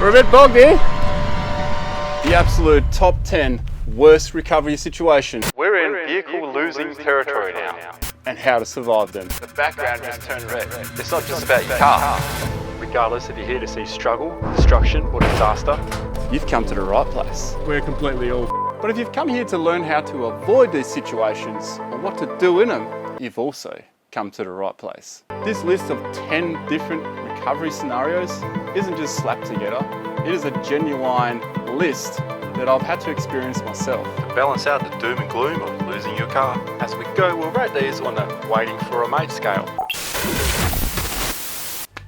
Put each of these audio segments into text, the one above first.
We're a bit bogged here. The absolute top 10 worst recovery situations. We're in vehicle losing territory now. And how to survive them. The background just turned red. It's not just about your car. Regardless if you're here to see struggle, destruction or disaster, You've come to the right place. We're completely all But if you've come here to learn how to avoid these situations and what to do in them, you've also come to the right place. This list of 10 different recovery scenarios isn't just slapped together. It is a genuine list that I've had to experience myself. to balance out the doom and gloom of losing your car. As we go, we'll rate these on a waiting for a mate scale.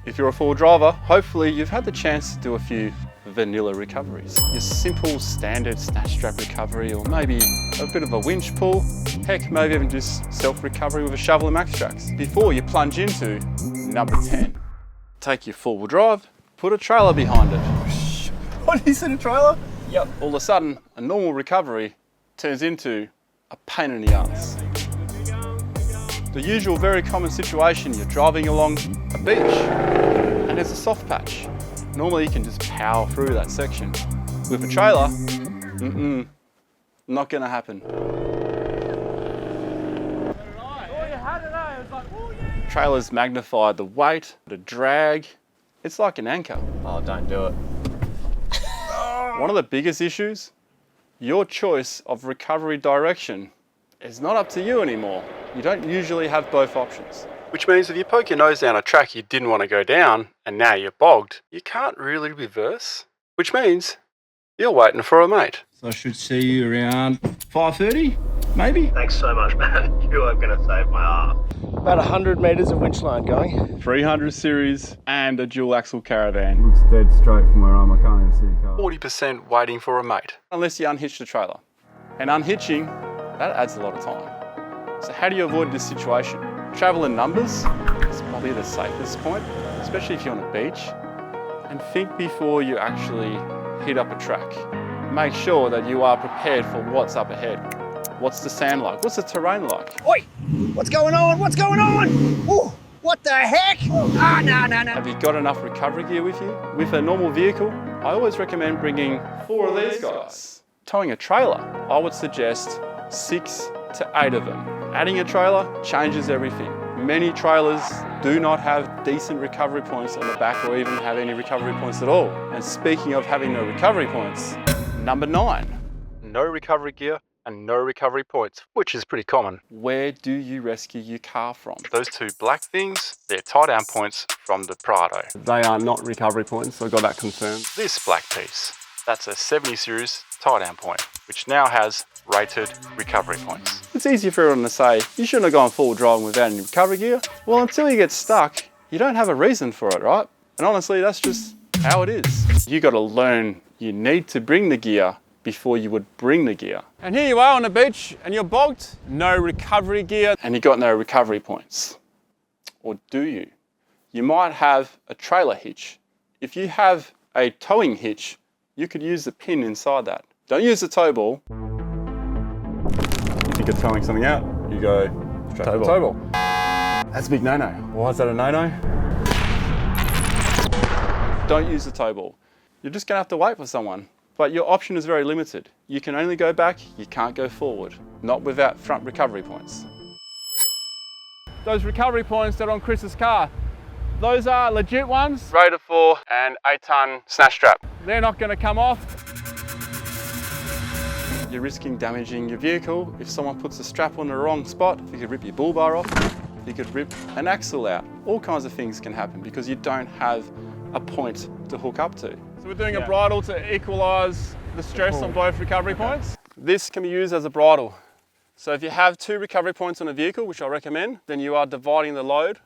If you're a full driver, hopefully you've had the chance to do a few vanilla recoveries. Your simple standard snatch strap recovery, or maybe a bit of a winch pull. Heck, maybe even just self-recovery with a shovel and max tracks. Before you plunge into number 10. Take your four-wheel drive, put a trailer behind it. What is it, a trailer? Yep. All of a sudden, a normal recovery turns into a pain in the ass. The usual very common situation, you're driving along a beach and there's a soft patch. Normally you can just power through that section. With a trailer, not gonna happen. Trailers magnify the weight, the drag. It's like an anchor. Oh, don't do it. One of the biggest issues, your choice of recovery direction is not up to you anymore. You don't usually have both options. Which means if you poke your nose down a track you didn't want to go down and now you're bogged, you can't really reverse. Which means you're waiting for a mate. So I should see you around 5:30, maybe? Thanks so much, man. You are going to save my ass. About 100 metres of winch line going. 300 series and a dual axle caravan. Looks dead straight from where I am. I can't even see a car. 40% waiting for a mate. Unless you unhitch the trailer. And unhitching, that adds a lot of time. So how do you avoid this situation? Travel in numbers is probably the safest point, especially if you're on a beach. And think before you actually hit up a track. Make sure that you are prepared for what's up ahead. What's the sand like? What's the terrain like? Oi! What's going on? What's going on? Ooh, what the heck? Ah, no. Have you got enough recovery gear with you? With a normal vehicle, I always recommend bringing 4 of these guys. Towing a trailer, I would suggest 6 to 8 of them. Adding a trailer changes everything. Many trailers do not have decent recovery points on the back or even have any recovery points at all. And speaking of having no recovery points, number 9. No recovery gear and no recovery points, which is pretty common. Where do you rescue your car from? Those two black things, they're tie-down points from the Prado. They are not recovery points, so I got that confirmed. This black piece, that's a 70 series tie-down point, which now has rated recovery points. It's easy for everyone to say, you shouldn't have gone full driving without any recovery gear. Well, until you get stuck, you don't have a reason for it, right? And honestly, that's just how it is. You got to learn you need to bring the gear before you would bring the gear. And here you are on the beach and you're bogged, no recovery gear, and you got no recovery points. Or do you? You might have a trailer hitch. If you have a towing hitch, you could use the pin inside that. Don't use the tow ball. If you're towing something out, you go straight to the tow ball. That's a big no-no. Why is that a no-no? Don't use the tow ball. You're just gonna have to wait for someone. But your option is very limited. You can only go back, you can't go forward. Not without front recovery points. Those recovery points that are on Chris's car, those are legit ones. Rated for an 8-ton snatch strap. They're not gonna come off. You're risking damaging your vehicle. If someone puts a strap on the wrong spot, you could rip your bull bar off, you could rip an axle out. All kinds of things can happen because you don't have a point to hook up to. So we're doing a bridle to equalise the stress on both recovery points. This can be used as a bridle. So if you have 2 recovery points on a vehicle, which I recommend, then you are dividing the load.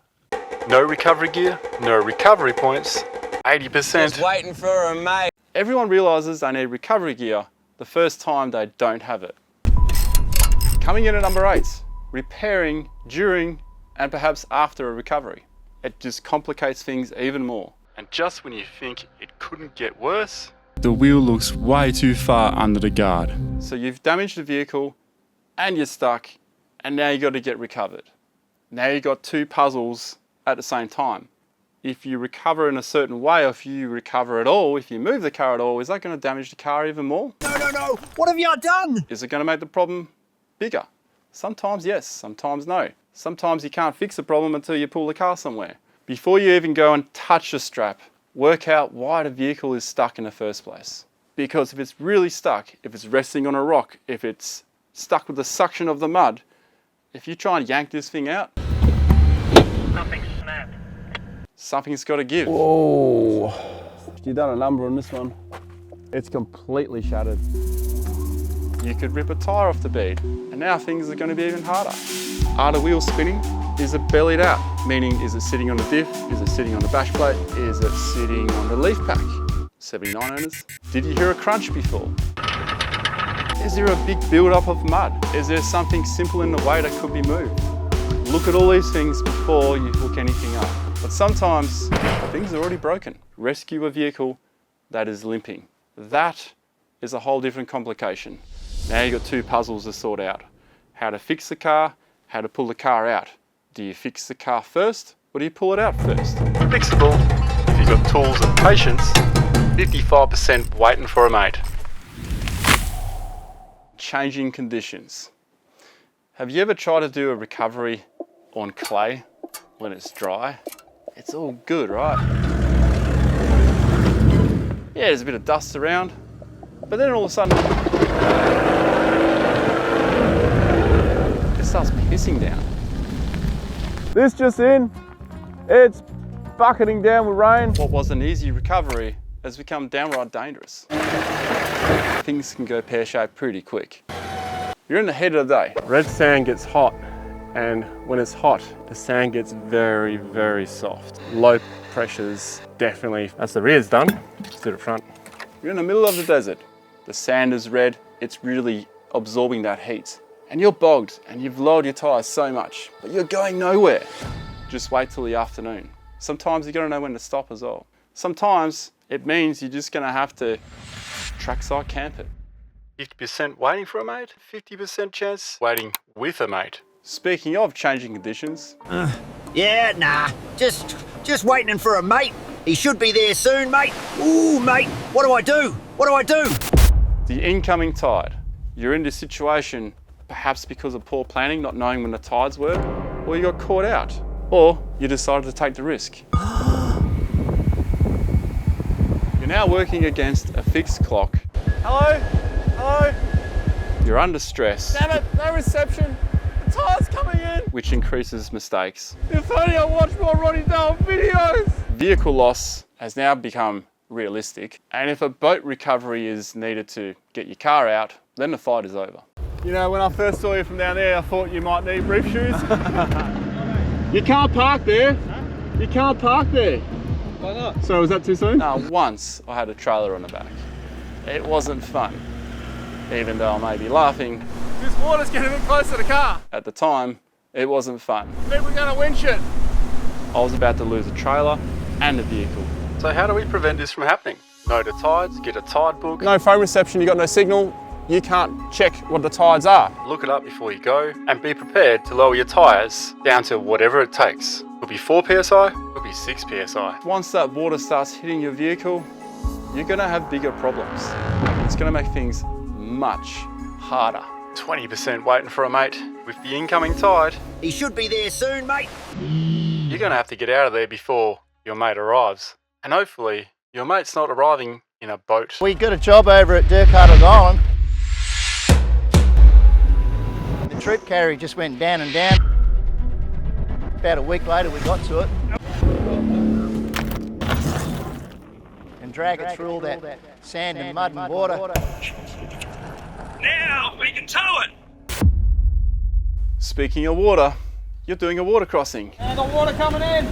No recovery gear, no recovery points, 80%. Just waiting for a mate. Everyone realises they need recovery gear the first time they don't have it. Coming in at number 8, repairing during and perhaps after a recovery. It just complicates things even more. And just when you think it couldn't get worse, the wheel looks way too far under the guard. So you've damaged the vehicle and you're stuck and now you got to get recovered. Now you've got 2 puzzles at the same time. if you recover in a certain way, or if you recover at all, if you move the car at all, is that going to damage the car even more? No. What have you done? Is it going to make the problem bigger? Sometimes yes, sometimes no. Sometimes you can't fix the problem until you pull the car somewhere. Before you even go and touch the strap, work out why the vehicle is stuck in the first place. Because if it's really stuck, if it's resting on a rock, if it's stuck with the suction of the mud, if you try and yank this thing out, Something snapped. something's got to give. Whoa. You've done a number on this one. It's completely shattered. You could rip a tyre off the bead, and now things are going to be even harder. Are the wheels spinning? Is it bellied out? Meaning, is it sitting on the diff? Is it sitting on the bash plate? Is it sitting on the leaf pack? 79 owners. Did you hear a crunch before? Is there a big build-up of mud? Is there something simple in the way that could be moved? Look at all these things before you hook anything up. But sometimes things are already broken. Rescue a vehicle that is limping. That is a whole different complication. Now you've got two puzzles to sort out. How to fix the car, how to pull the car out. Do you fix the car first, or do you pull it out first? Fixable if you've got tools and patience. 55% waiting for a mate. Changing conditions. Have you ever tried to do a recovery on clay when it's dry? It's all good, right? Yeah, there's a bit of dust around, but then all of a sudden it starts pissing down. This just in, it's bucketing down with rain. What was an easy recovery has become downright dangerous. Things can go pear-shaped pretty quick. You're in the heat of the day. Red sand gets hot, and when it's hot, the sand gets very, very soft. Low pressures, definitely. As the rear's done, let's do the front. You're in the middle of the desert. The sand is red. It's really absorbing that heat. And you're bogged, and you've lowered your tyres so much, but you're going nowhere. Just wait till the afternoon. Sometimes you gotta know when to stop as well. Sometimes it means you're just gonna have to trackside camp it. 50% waiting for a mate, 50% chance waiting with a mate. Speaking of changing conditions, Yeah, nah. Just waiting for a mate. He should be there soon, mate. Ooh, mate. What do I do? What do I do? the incoming tide. You're in this situation perhaps because of poor planning, not knowing when the tides were, or you got caught out, or you decided to take the risk. You're now working against a fixed clock. Hello? Hello? You're under stress. Damn it, no reception. The tide's coming in. Which increases mistakes. If only I watched more Ronny Dahl videos. Vehicle loss has now become realistic, and if a boat recovery is needed to get your car out, then the fight is over. You know, when I first saw you from down there, I thought you might need reef shoes. You can't park there. You can't park there. Why not? So was that too soon? No, once I had a trailer on the back. It wasn't fun, even though I may be laughing. This water's getting a bit close to the car. At the time, it wasn't fun. I think we're gonna winch it. I was about to lose a trailer and a vehicle. So how do we prevent this from happening? Know the tides, get a tide book. No phone reception, you got no signal, you can't check what the tides are. Look it up before you go and be prepared to lower your tyres down to whatever it takes. It'll be 4 PSI, it'll be 6 PSI. Once that water starts hitting your vehicle, you're gonna have bigger problems. It's gonna make things much harder. 20% waiting for a mate with the incoming tide. He should be there soon, mate. You're gonna have to get out of there before your mate arrives. And hopefully, your mate's not arriving in a boat. We got a job over at Dirkhart's Island. The troop carry just went down and down. About a week later we got to it. And drag it through all that sand and mud and water. Now we can tow it! Speaking of water, you're doing a water crossing. And the water coming in.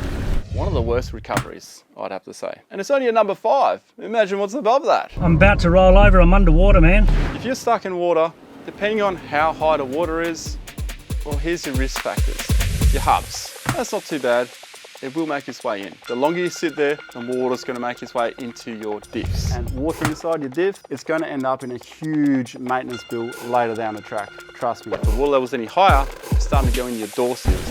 One of the worst recoveries, I'd have to say. And it's only a number 5. Imagine what's above that. I'm about to roll over, I'm underwater, man. If you're stuck in water, depending on how high the water is, well, here's your risk factors. Your hubs. That's not too bad. It will make its way in. The longer you sit there, the more water's going to make its way into your diffs. And water inside your diff, it's going to end up in a huge maintenance bill later down the track. Trust me. If the water level's any higher, it's starting to go in your door seals.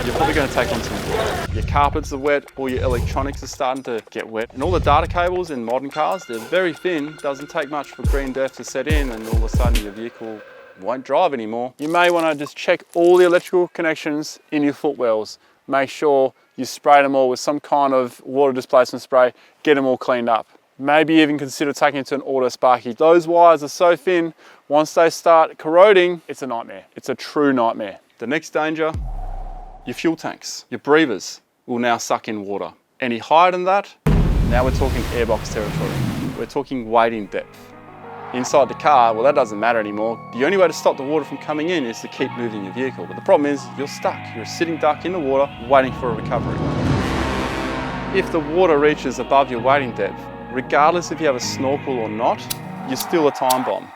you're probably going to take on some water. Your carpets are wet, all your electronics are starting to get wet. And all the data cables in modern cars, they're very thin. Doesn't take much for green death to set in and all of a sudden your vehicle won't drive anymore. You may want to just check all the electrical connections in your footwells. Make sure you spray them all with some kind of water displacement spray, get them all cleaned up. Maybe even consider taking it to an auto sparky. Those wires are so thin, once they start corroding, it's a nightmare. It's a true nightmare. The next danger, your fuel tanks, your breathers will now suck in water. Any higher than that, now we're talking airbox territory. We're talking wading depth. Inside the car, well, that doesn't matter anymore. The only way to stop the water from coming in is to keep moving your vehicle. But the problem is you're stuck. You're a sitting duck in the water waiting for a recovery. If the water reaches above your wading depth, regardless if you have a snorkel or not, you're still a time bomb.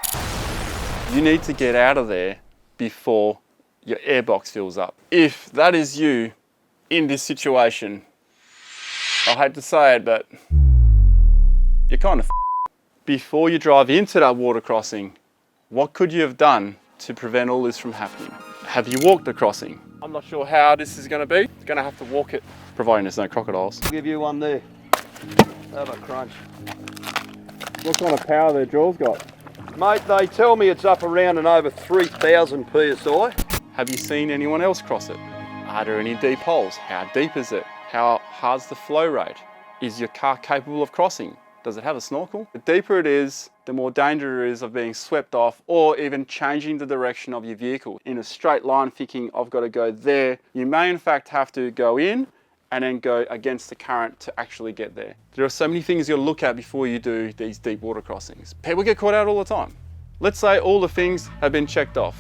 You need to get out of there before your airbox fills up. If that is you in this situation, I hate to say it, but you're kind of before you drive into that water crossing, what could you have done to prevent all this from happening? Have you walked the crossing? I'm not sure how this is going to be. You're going to have to walk it, providing there's no crocodiles. I'll give you one there. Have a crunch. What kind of power their jaws got? Mate, they tell me it's up around and over 3,000 PSI. Have you seen anyone else cross it? Are there any deep holes? How deep is it? How hard's the flow rate? Is your car capable of crossing? Does it have a snorkel? The deeper it is, the more danger it is of being swept off or even changing the direction of your vehicle. In a straight line thinking, I've got to go there, you may in fact have to go in and then go against the current to actually get there. There are so many things you'll look at before you do these deep water crossings. People get caught out all the time. Let's say all the things have been checked off.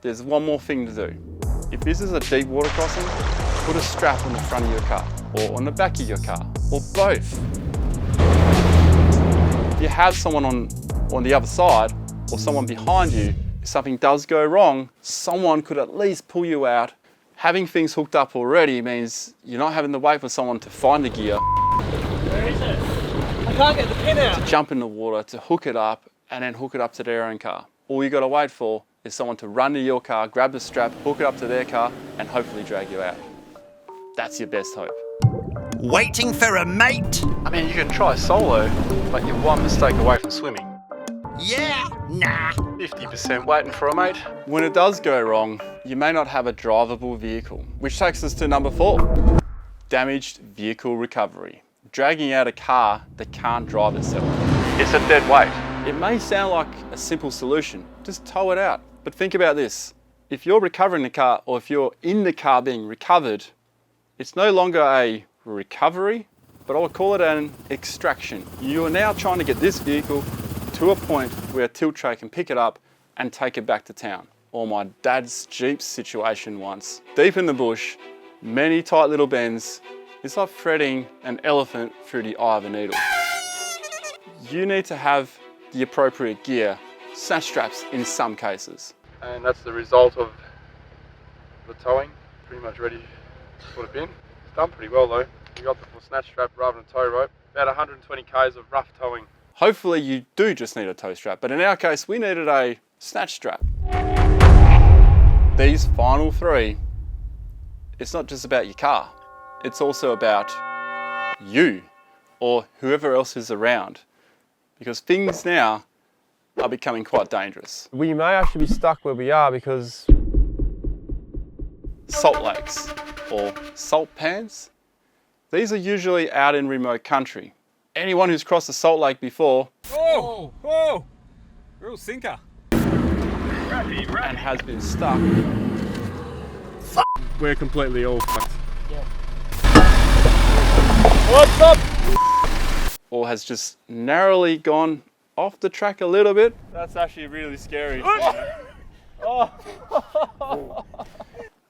There's one more thing to do. If this is a deep water crossing, put a strap on the front of your car or on the back of your car or both. If you have someone on the other side or someone behind you, if something does go wrong, someone could at least pull you out. Having things hooked up already means you're not having to wait for someone to find the gear. Where is it? I can't get the pin out. To jump in the water, to hook it up, and then hook it up to their own car. All you got to wait for is someone to run to your car, grab the strap, hook it up to their car, and hopefully drag you out. That's your best hope. Waiting for a mate? I mean, you can try solo, but you're one mistake away from swimming. Yeah, nah. 50% waiting for a mate. When it does go wrong, you may not have a drivable vehicle, which takes us to number 4, damaged vehicle recovery. Dragging out a car that can't drive itself. It's a dead weight. It may sound like a simple solution, just tow it out. But think about this, if you're recovering the car or if you're in the car being recovered, it's no longer a recovery, but I would call it an extraction. You are now trying to get this vehicle to a point where a tilt tray can pick it up and take it back to town. Or my dad's Jeep situation once. Deep in the bush, many tight little bends, it's like threading an elephant through the eye of a needle. You need to have the appropriate gear, snatch straps in some cases. And that's the result of the towing. Pretty much ready to put a pin. It's done pretty well though. We got the full snatch strap rather than tow rope. About 120 k's of rough towing. Hopefully you do just need a tow strap, but in our case we needed a snatch strap. These final 3, it's not just about your car, it's also about you or whoever else is around, because things now are becoming quite dangerous. We may actually be stuck where we are because Salt lakes or salt pans, these are usually out in remote country. Anyone who's crossed a salt lake before Real sinker. and has been stuck, we're completely all fucked. what's up? Or has just narrowly gone off the track a little bit. That's actually really scary.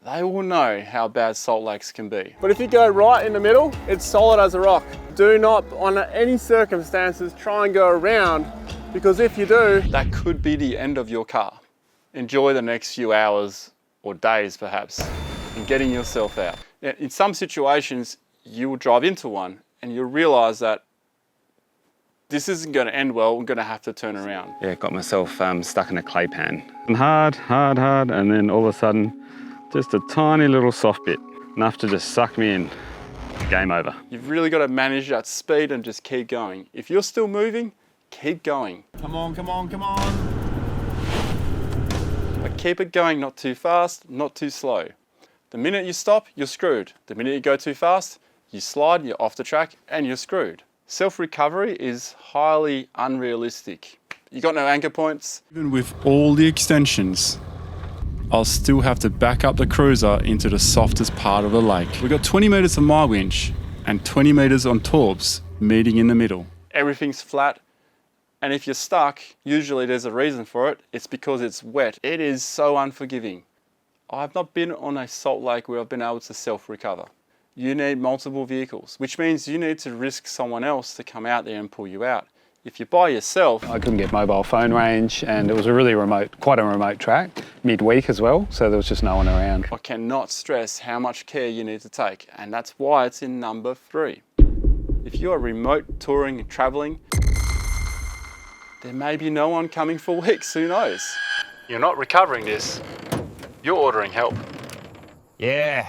They will know how bad salt lakes can be. But if you go right in the middle, it's solid as a rock. Do not, under any circumstances, try and go around, because if you do, That could be the end of your car. Enjoy the next few hours or days perhaps in getting yourself out. In some situations, you will drive into one and you'll realize that this isn't going to end well, I'm going to have to turn around. Yeah, got myself stuck in a clay pan. And hard, and then all of a sudden, Just a tiny little soft bit, enough to just suck me in. Game over. You've really got to manage that speed and just keep going. If you're still moving, keep going. Come on, come on, come on. But keep it going, not too fast, not too slow. The minute you stop, you're screwed. The minute you go too fast, you slide, you're off the track, and you're screwed. Self-recovery is highly unrealistic. You got no anchor points. Even with all the extensions, I'll still have to back up the cruiser into the softest part of the lake. We've got 20 metres on my winch and 20 metres on Torb's, meeting in the middle. Everything's flat, and if you're stuck, usually there's a reason for it. It's because it's wet. It is so unforgiving. I've not been on a salt lake where I've been able to self-recover. You need multiple vehicles, which means you need to risk someone else to come out there and pull you out. If you're by yourself... I couldn't get mobile phone range, and it was a really remote, quite a remote track, midweek as well, so there was just no one around. I cannot stress how much care you need to take, and that's why it's in number 3. If you are remote touring and travelling, there may be no one coming for weeks, who knows? You're not recovering this, you're ordering help. Yeah,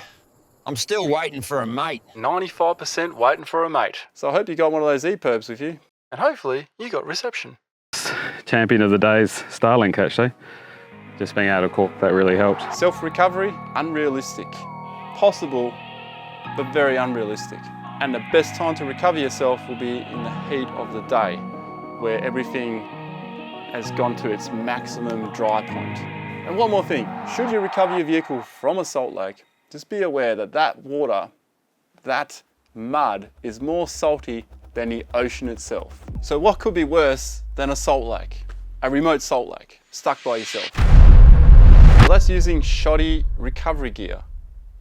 I'm still waiting for a mate. 95% waiting for a mate. So I hope you got one of those EPIRBs with you. And hopefully you got reception. Champion of the day's Starlink actually. Just being able to cork, that really helped. Self-recovery, unrealistic. Possible, but very unrealistic. And the best time to recover yourself will be in the heat of the day, where everything has gone to its maximum dry point. And one more thing, should you recover your vehicle from a salt lake, just be aware that that water, that mud is more salty than the ocean itself. So what could be worse than a salt lake? A remote salt lake, stuck by yourself. Well, that's using shoddy recovery gear,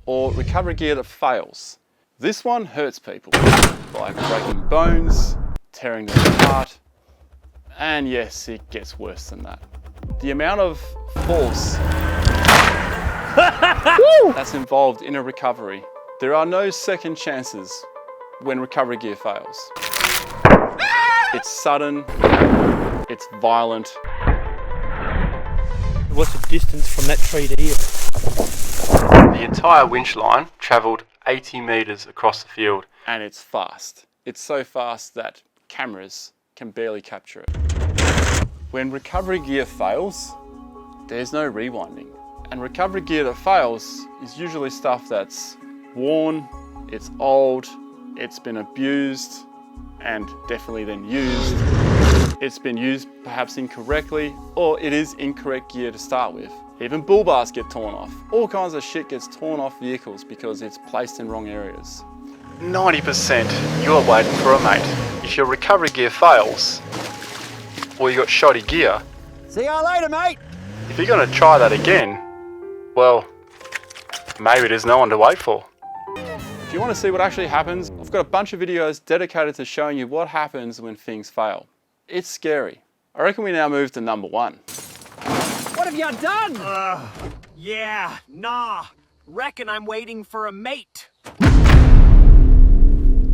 or recovery gear that fails. This one hurts people by breaking bones, tearing them apart, and yes, it gets worse than that. The amount of force that's involved in a recovery. There are no second chances when recovery gear fails. It's sudden, it's violent. What's the distance from that tree to here? The entire winch line travelled 80 metres across the field. And it's fast. It's so fast that cameras can barely capture it. When recovery gear fails, there's no rewinding. And recovery gear that fails is usually stuff that's worn, it's old, it's been abused, and definitely then used. It's been used perhaps incorrectly, or it is incorrect gear to start with. Even bull bars get torn off. All kinds of shit gets torn off vehicles because it's placed in wrong areas. 90% you're waiting for a mate. If your recovery gear fails, or you got shoddy gear, See you later, mate. if you're gonna try that again, well, maybe there's no one to wait for. If you want to see what actually happens, I've got a bunch of videos dedicated to showing you what happens when things fail. It's scary. I reckon we now move to number 1. What have you done? Yeah, nah. Reckon I'm waiting for a mate.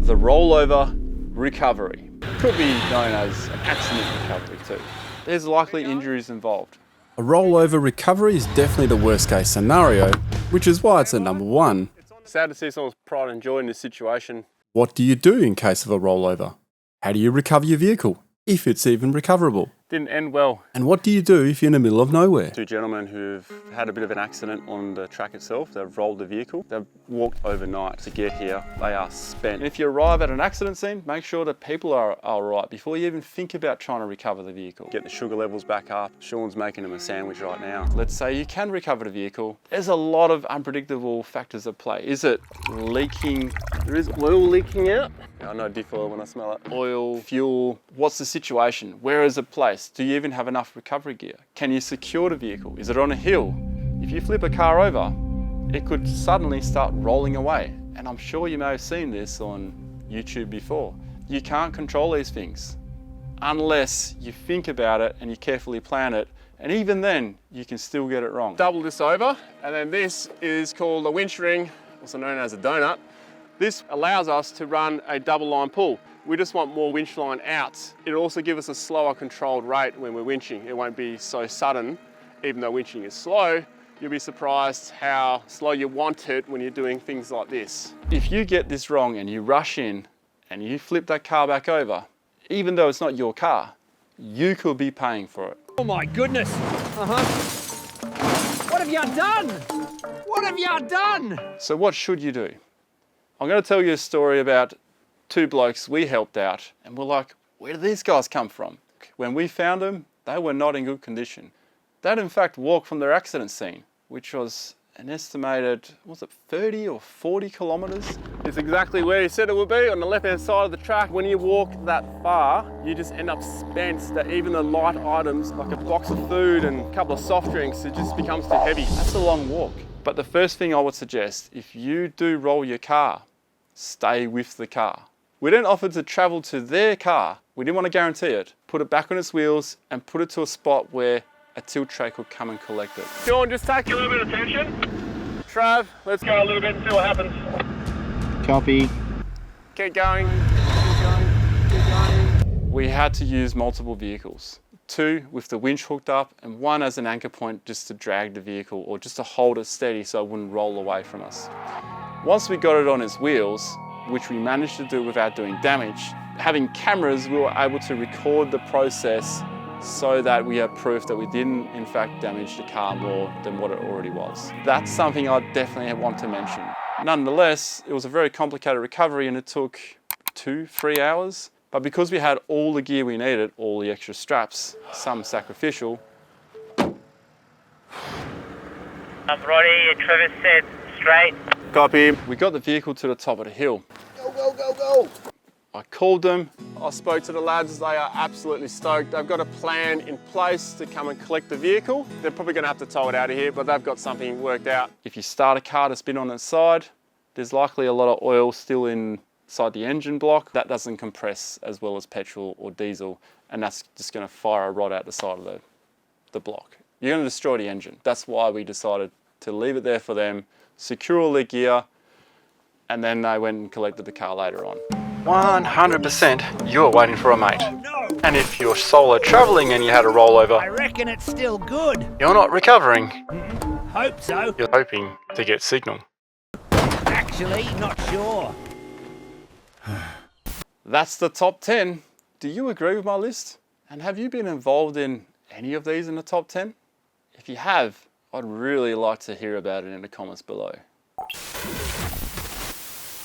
The rollover recovery. Could be known as an accident recovery too. There's likely injuries involved. A rollover recovery is definitely the worst case scenario, which is why it's at number 1. Sad to see someone's pride and joy in this situation. What do you do in case of a rollover? How do you recover your vehicle, if it's even recoverable? Didn't end well. And what do you do if you're in the middle of nowhere? 2 gentlemen who've had a bit of an accident on the track itself. They've rolled the vehicle. They've walked overnight to get here. They are spent. And if you arrive at an accident scene, make sure that people are all right before you even think about trying to recover the vehicle. Get the sugar levels back up. Sean's making them a sandwich right now. Let's say you can recover the vehicle. There's a lot of unpredictable factors at play. Is it leaking? There is oil leaking out. I know diff oil when I smell it. Oil, fuel. What's the situation? Where is it placed? Do you even have enough recovery gear? Can you secure the vehicle? Is it on a hill? If you flip a car over, it could suddenly start rolling away. And I'm sure you may have seen this on YouTube before. You can't control these things unless you think about it and you carefully plan it. And even then, you can still get it wrong. Double this over, and then this is called a winch ring, also known as a donut. This allows us to run a double line pull. We just want more winch line out. It'll also give us a slower controlled rate when we're winching. It won't be so sudden. Even though winching is slow, you'll be surprised how slow you want it when you're doing things like this. If you get this wrong and you rush in and you flip that car back over, even though it's not your car, you could be paying for it. Oh my goodness. What have you done? What have you done? So what should you do? I'm going to tell you a story about two blokes we helped out, and we're like, where did these guys come from? When we found them, they were not in good condition. They'd in fact walked from their accident scene, which was an estimated, was it 30 or 40 kilometres? It's exactly where you said it would be, on the left-hand side of the track. When you walk that far, you just end up spent that even the light items, like a box of food and a couple of soft drinks, it just becomes too heavy. That's a long walk. But the first thing I would suggest, if you do roll your car, stay with the car. We then offered to travel to their car. We didn't want to guarantee it. Put it back on its wheels and put it to a spot where a tilt tray could come and collect it. Sean, just take a little bit of tension. Trav, let's go a little bit and see what happens. Copy. Keep going, keep going, keep going. We had to use multiple vehicles. 2 with the winch hooked up and 1 as an anchor point just to drag the vehicle or just to hold it steady so it wouldn't roll away from us. Once we got it on its wheels, which we managed to do without doing damage, having cameras, we were able to record the process so that we have proof that we didn't in fact damage the car more than what it already was. That's something I definitely want to mention. Nonetheless, it was a very complicated recovery and it took 2-3 hours. But because we had all the gear we needed, all the extra straps, some sacrificial. Ronny, Trevor said straight. Copy. We got the vehicle to the top of the hill. Go, go, go, go. I called them. I spoke to the lads, they are absolutely stoked. They've got a plan in place to come and collect the vehicle. They're probably going to have to tow it out of here, but they've got something worked out. If you start a car that's been on its side, there's likely a lot of oil still inside the engine block. That doesn't compress as well as petrol or diesel, and that's just going to fire a rod out the side of the block. You're going to destroy the engine. That's why we decided to leave it there for them, secure all their gear, and then they went and collected the car later on. 100% you're waiting for a mate. Oh, no. And if you're solo travelling and you had a rollover, I reckon it's still good. you're not recovering. Hope so. You're hoping to get signal. Actually, not sure. That's the top 10. Do you agree with my list? And have you been involved in any of these in the top 10? If you have, I'd really like to hear about it in the comments below.